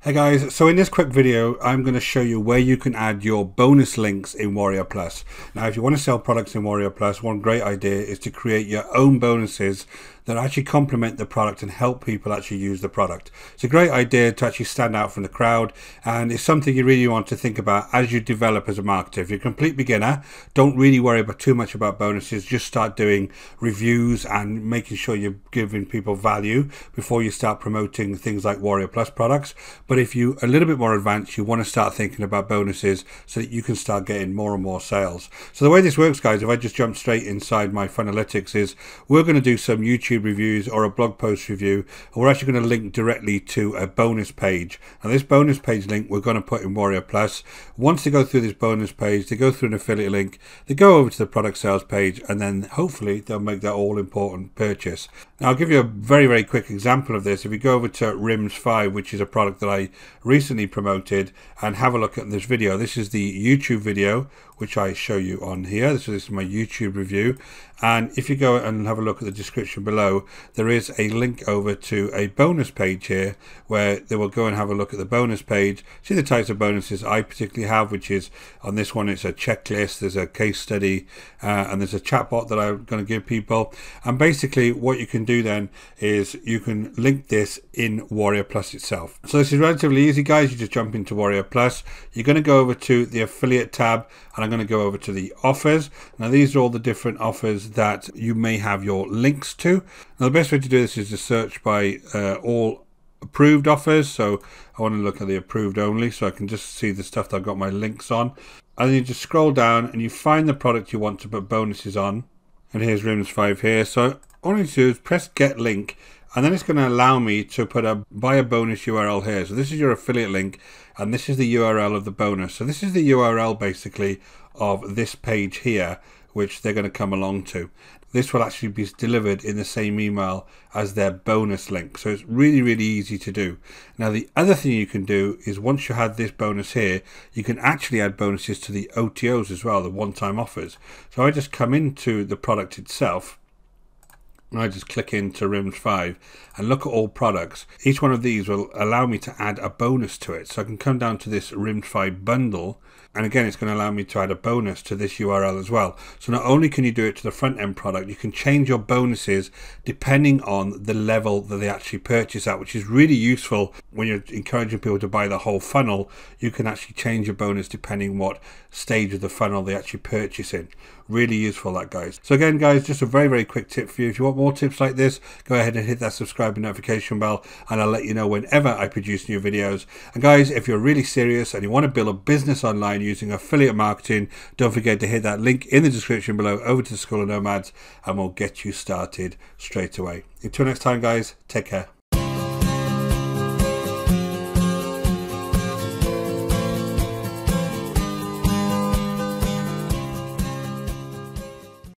Hey guys, so in this quick video I'm going to show you where you can add your bonus links in WarriorPlus. Now if you want to sell products in WarriorPlus, one great idea is to create your own bonuses that actually complement the product and help people actually use the product. It's a great idea to actually stand out from the crowd, and it's something you really want to think about as you develop as a marketer. If you're a complete beginner, don't really worry about too much about bonuses. Just start doing reviews and making sure you're giving people value before you start promoting things like WarriorPlus products. But if you're a little bit more advanced, you want to start thinking about bonuses so that you can start getting more and more sales. So the way this works, guys, if I just jump straight inside my Funalytics, is we're going to do some YouTube reviews or a blog post review, and we're actually going to link directly to a bonus page. And this bonus page link we're going to put in WarriorPlus. Once they go through this bonus page, they go through an affiliate link, they go over to the product sales page, and then hopefully they'll make that all important purchase. Now I'll give you a very quick example of this. If you go over to Rims 5, which is a product that I recently promoted, and have a look at this video. This is the YouTube video which I show you on here. This is my YouTube review, and if you go and have a look at the description below, there is a link over to a bonus page here where they will go and have a look at the bonus page, see the types of bonuses I particularly have, which is on this one it's a checklist, there's a case study, and there's a chatbot that I'm going to give people. And basically what you can do then is you can link this in WarriorPlus itself. So this is relatively easy, guys. You just jump into WarriorPlus, you're going to go over to the affiliate tab, and I'm going to go over to the offers. Now these are all the different offers that you may have your links to. Now the best way to do this is to search by all approved offers. So I want to look at the approved only, so I can just see the stuff that I've got my links on. And then you just scroll down and you find the product you want to put bonuses on. And here's Rims 5 here. So all you need to do is press get link, and then it's going to allow me to put a buy a bonus URL here. So this is your affiliate link, and this is the URL of the bonus. So this is the URL basically of this page here, which they're going to come along to. This will actually be delivered in the same email as their bonus link. So it's really easy to do. Now the other thing you can do is once you have this bonus here, you can actually add bonuses to the OTOs as well, the one-time offers. So I just come into the product itself, and I just click into Rims 5 and look at all products. Each one of these will allow me to add a bonus to it. So I can come down to this Rims 5 bundle, and again it's going to allow me to add a bonus to this URL as well. So not only can you do it to the front end product, you can change your bonuses depending on the level that they actually purchase at, which is really useful when you're encouraging people to buy the whole funnel. You can actually change your bonus depending what stage of the funnel they actually purchase in. Really useful, that, guys. So again, guys, just a very quick tip for you. If you want more tips like this, go ahead and hit that subscribe and notification bell, and I'll let you know whenever I produce new videos. And guys, if you're really serious and you want to build a business online using affiliate marketing, don't forget to hit that link in the description below over to the School of Nomads, and we'll get you started straight away. Until next time, guys, take care.